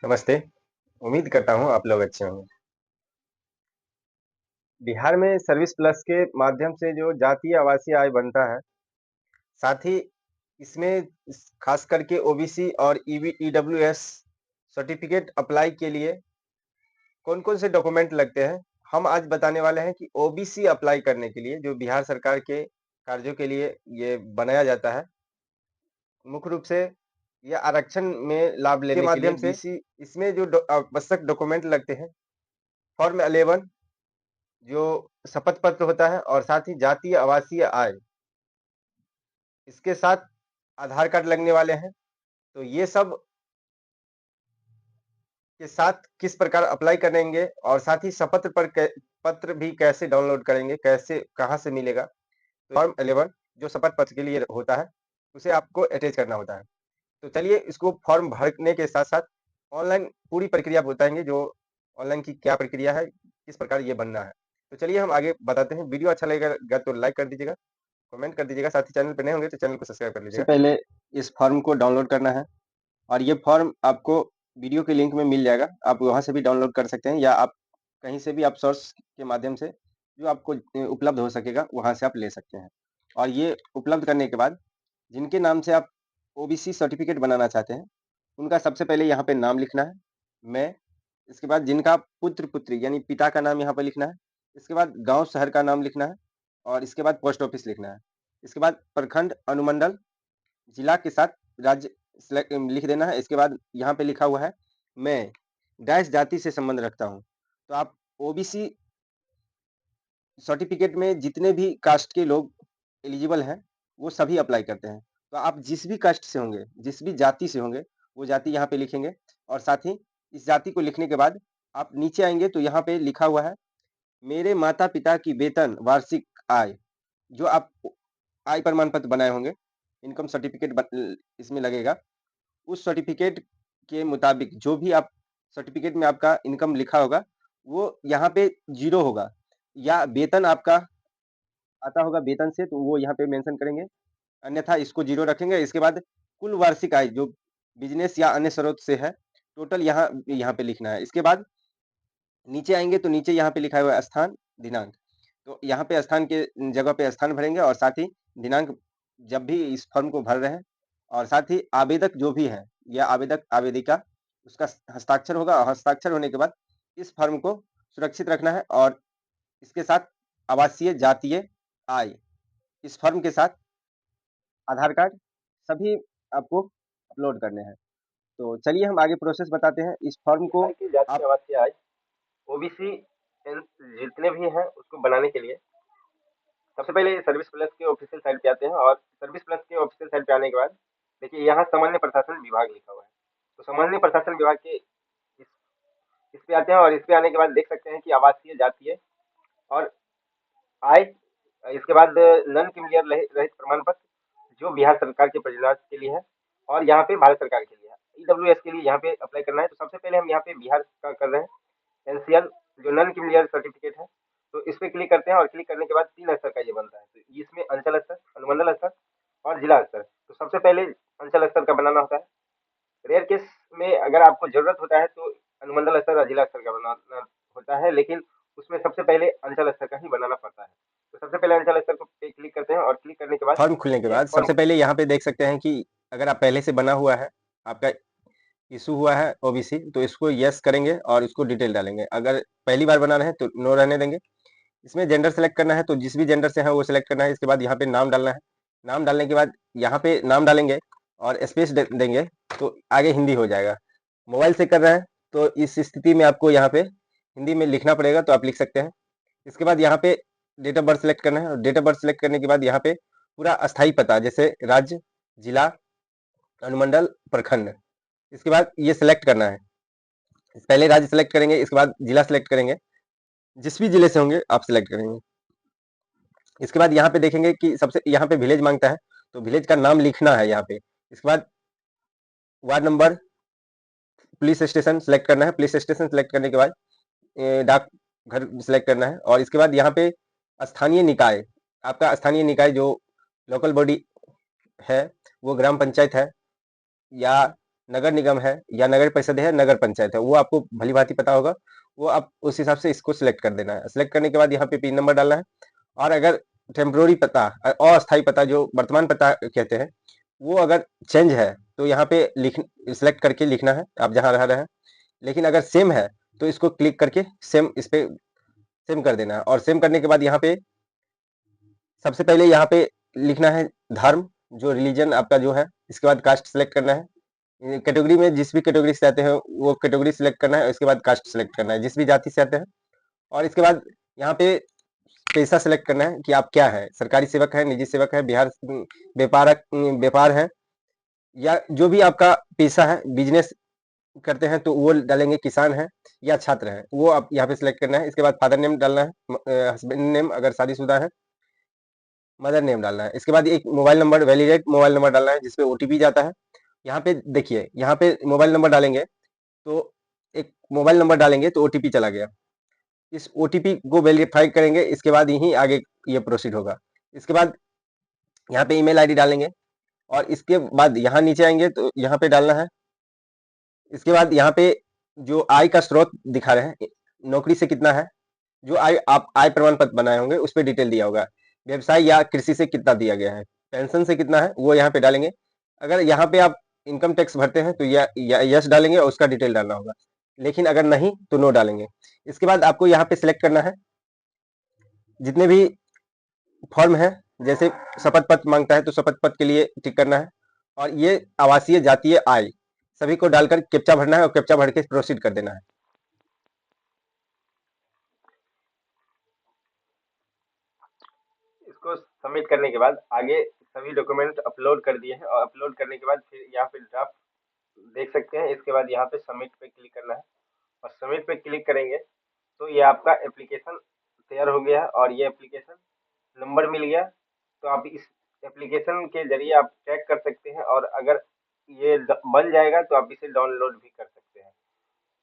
नमस्ते। उम्मीद करता हूँ आप लोग अच्छे होंगे। बिहार में सर्विस प्लस के माध्यम से जो जातीय आवासीय आय बनता है, साथ ही इसमें खास करके ओबीसी और ईडब्ल्यूएस सर्टिफिकेट अप्लाई के लिए कौन-कौन से डॉक्यूमेंट लगते हैं, हम आज बताने वाले हैं कि ओबीसी अप्लाई करने के लिए जो बिहार सरकार के कार्यों के लिए ये बनाया जाता है, मुख्य रूप से ये आरक्षण में लाभ लेने के माध्यम से बीसी इसमें जो आवश्यक डॉक्यूमेंट लगते हैं, फॉर्म 11 जो शपथ पत्र होता है और साथ ही जातीय आवासीय आय, इसके साथ आधार कार्ड लगने वाले हैं। तो ये सब के साथ किस प्रकार अप्लाई करेंगे और साथ ही शपथ पत्र भी कैसे डाउनलोड करेंगे, कैसे कहाँ से मिलेगा? तो फॉर्म 11 जो शपथ पत्र के लिए होता है, उसे आपको अटैच करना होता है। तो चलिए इसको फॉर्म भरने के साथ-साथ ऑनलाइन पूरी प्रक्रिया बताएँगे जो ऑनलाइन की क्या प्रक्रिया है, किस प्रकार ये बनना है। तो चलिए हम आगे बताते हैं। वीडियो अच्छा लगेगा तो लाइक कर दीजिएगा, कमेंट कर दीजिएगा, साथ ही चैनल पे नए होंगे तो चैनल को सब्सक्राइब कर सबसे लीजिएगा। पहले इस फॉर्म को डाउनलोड करना है और ये फॉर्म आपको वीडियो के लिंक में मिल जाएगा। आप वहाँ से भी डाउनलोड कर सकते हैं या आप कहीं से भी आप सोर्स के माध्यम से जो आपको उपलब्ध हो सकेगा वहाँ से आप ले सकते हैं। और ये उपलब्ध करने के बाद जिनके नाम से आप ओबीसी सर्टिफिकेट बनाना चाहते हैं, उनका सबसे पहले यहाँ पे नाम लिखना है, मैं। इसके बाद जिनका पुत्र-पुत्री यानी पिता का नाम यहाँ पे लिखना है। इसके बाद गाँव शहर का नाम लिखना है और इसके बाद पोस्ट ऑफिस लिखना है। इसके बाद प्रखंड, अनुमंडल, जिला के साथ राज्य लिख देना है। इसके बाद यहाँ पे लिखा हुआ है मैं डैश जाति से संबंध रखता हूँ। तो आप ओबीसी सर्टिफिकेट में जितने भी कास्ट के लोग एलिजिबल हैं, वो सभी अप्लाई करते हैं। तो आप जिस भी कास्ट से होंगे, जिस भी जाति से होंगे, वो जाति यहाँ पे लिखेंगे और साथ ही इस जाति को लिखने के बाद आप नीचे आएँगे तो यहाँ पे लिखा हुआ है, मेरे माता-पिता की वेतन वार्षिक आय, जो आप आय प्रमाण पत्र बनाए होंगे, इनकम सर्टिफिकेट इसमें लगेगा। उस सर्टिफिकेट के मुताबिक जो भी आप सर्टिफिकेट में आपका इनकम लिखा होगा, वो यहाँ पे 0 होगा या वेतन आपका आता होगा वेतन से तो वो यहाँ पे मेंशन करेंगे, अन्यथा इसको 0 रखेंगे। इसके बाद कुल वार्षिक आय जो बिज़नेस या अन्य स्रोत से है, टोटल यहाँ यहाँ पे लिखना है। इसके बाद नीचे आएँगे तो नीचे यहाँ पे लिखा हुआ है स्थान, दिनांक। तो यहाँ पे स्थान के जगह पे स्थान भरेंगे और साथ ही दिनांक जब भी इस फॉर्म को भर रहे हैं और साथ ही आवेदक जो भी है या आवेदक, आवेदिका उसका हस्ताक्षर होगा और हस्ताक्षर होने के बाद इस फॉर्म को सुरक्षित रखना है और इसके साथ आवासीय जातीय आय, इस फॉर्म के साथ आधार कार्ड सभी आपको अपलोड करने हैं। तो चलिए हम आगे प्रोसेस बताते हैं। इस फॉर्म को बिहार की जातीय आप आवासीय आय, ओबीसी जितने भी हैं उसको बनाने के लिए सबसे पहले सर्विस प्लस के ऑफिशियल साइट पे आते हैं और सर्विस प्लस के ऑफिशियल साइट पे आने के बाद देखिए यहाँ सामान्य प्रशासन विभाग लिखा हुआ है। तो सामान्य प्रशासन विभाग के इस पे आते हैं और इस पे आने के बाद देख सकते हैं कि आवासीय जातीय और आय, इसके बाद नन क्रिमिनल रहित प्रमाण पत्र जो बिहार सरकार के परियोजना के लिए है और यहाँ पे भारत सरकार के लिए है। ईडब्ल्यूएस के लिए यहाँ पे अप्लाई करना है। तो सबसे पहले हम यहाँ पे बिहार का कर रहे हैं, एनसीएल जो नन क्रिमिनल सर्टिफिकेट है। तो इस पे क्लिक करते हैं और क्लिक करने के बाद 3 स्तर का ये बनता है। तो इसमें अंचल स्तर, अनुमंडल स्तर और जिला स्तर। तो सबसे पहले अंचल स्तर का बनाना होता है। रेयर केस में अगर आपको जरूरत होता है तो अनुमंडल स्तर और जिला स्तर का बनाना होता है, लेकिन उसमें सबसे पहले अंचल स्तर का ही बनाना पड़ता है। तो सबसे पहले अंचल स्तर को पे क्लिक करते हैं और क्लिक करने के बाद फॉर्म खुलने के ये बाद फॉर्म सबसे पहले यहाँ पे देख सकते हैं कि अगर आप पहले से बना हुआ है, आपका इशू हुआ है ओबीसी, तो इसको यस करेंगे और इसको डिटेल डालेंगे। अगर पहली बार बना रहे हैं तो नो रहने देंगे। इसमें जेंडर सेलेक्ट करना है तो जिस भी जेंडर से है वो सेलेक्ट करना है। इसके बाद यहाँ पे नाम डालना है। नाम डालने के बाद यहाँ पे नाम डालेंगे और स्पेस देंगे तो आगे हिंदी हो जाएगा। मोबाइल से कर रहे हैं तो इस स्थिति में आपको यहाँ पे हिंदी में लिखना पड़ेगा, तो आप लिख सकते हैं। इसके बाद यहाँ पे डेट ऑफ बर्थ सेलेक्ट करना है और डेट ऑफ बर्थ सेलेक्ट करने के बाद यहाँ पे पूरा अस्थाई पता जैसे राज्य, जिला, अनुमंडल, प्रखंड, इसके बाद ये सिलेक्ट करना है। पहले राज्य सेलेक्ट करेंगे, इसके बाद जिला सेलेक्ट करेंगे। जिस भी जिले से होंगे आप सिलेक्ट करेंगे। इसके बाद यहाँ पे देखेंगे कि सबसे यहाँ पे विलेज मांगता है, तो विलेज का नाम लिखना है यहाँ पे। इसके बाद ward number, police station select करना है। पुलिस स्टेशन सेलेक्ट करने के बाद डाक घर सेलेक्ट करना है और इसके बाद यहाँ पे स्थानीय निकाय, आपका स्थानीय निकाय जो लोकल बॉडी है, वो ग्राम पंचायत है या नगर निगम है या नगर परिषद है, नगर पंचायत है, वो आपको भली-भाँति पता होगा। वो आप उस हिसाब से इसको सिलेक्ट कर देना है। सिलेक्ट करने के बाद यहाँ पे पिन नंबर डालना है और अगर टेम्परेरी पता अस्थायी पता जो वर्तमान पता कहते हैं, वो अगर चेंज है तो यहाँ पे लिख सिलेक्ट करके लिखना है आप जहाँ रह रहे हैं। लेकिन अगर सेम है तो इसको क्लिक करके सेम इस पे सेम कर देना है और सेम करने के बाद यहाँ पे सबसे पहले यहाँ पे लिखना है धर्म, जो रिलीजन आपका जो है। इसके बाद कास्ट सेलेक्ट करना है। कैटेगरी में जिस भी कैटेगरी से आते हैं वो कैटेगरी सेलेक्ट करना है। इसके बाद कास्ट सेलेक्ट करना है जिस भी जाति से आते हैं। और इसके बाद यहाँ पे पेशा सेलेक्ट करना है कि आप क्या है, सरकारी सेवक है, निजी सेवक है, बिहार व्यापार है, या जो भी आपका पेशा है, बिजनेस करते हैं तो वो डालेंगे, किसान है या छात्र है, वो आप यहाँ पे सिलेक्ट करना है। इसके बाद फादर नेम डालना है, हस्बैंड नेम अगर शादीशुदा है, मदर नेम डालना है। इसके बाद एक mobile number, validate mobile number डालना है जिसपे ओटीपी जाता है। यहाँ पे देखिए, यहाँ पे मोबाइल नंबर डालेंगे तो एक मोबाइल नंबर डालेंगे तो ओटीपी चला गया। इस ओटीपी को वेरीफाई करेंगे, इसके बाद यही आगे ये प्रोसीड होगा। इसके बाद यहाँ पे ईमेल आईडी डालेंगे और इसके बाद यहाँ नीचे आएंगे तो यहाँ पे डालना है। इसके बाद यहाँ पे जो आय का स्रोत दिखा रहे हैं, नौकरी से कितना है, जो आय आप आय प्रमाण पत्र बनाए होंगे उस पर डिटेल दिया होगा। व्यवसाय या कृषि से कितना दिया गया है, पेंशन से कितना है वो यहाँ पे डालेंगे। अगर यहाँ पे आप इनकम टैक्स भरते हैं तो या यस डालेंगे और उसका डिटेल डालना होगा। लेकिन अगर नहीं तो नो डालेंगे। इसके बाद आपको यहाँ पे सिलेक्ट करना है जितने भी फॉर्म है, जैसे शपथ पत्र मांगता है तो शपथ पत्र के लिए टिक करना है। और ये आवासीय जातीय आय सभी को डालकर कैप्चा भरना है और कैप्चा भर के प्रोसीड कर देना है। इसको सबमिट करने के बाद आगे सभी डॉक्यूमेंट अपलोड कर दिए हैं और अपलोड करने के बाद फिर यहाँ पे ड्राफ्ट देख सकते हैं। इसके बाद यहाँ पे सबमिट पे क्लिक करना है और सबमिट पे क्लिक करेंगे तो ये आपका एप्लीकेशन तैयार हो गया है और ये एप्लीकेशन नंबर मिल गया। तो आप इस एप्लीकेशन के जरिए आप चेक कर सकते हैं और अगर ये बन जाएगा तो आप इसे डाउनलोड भी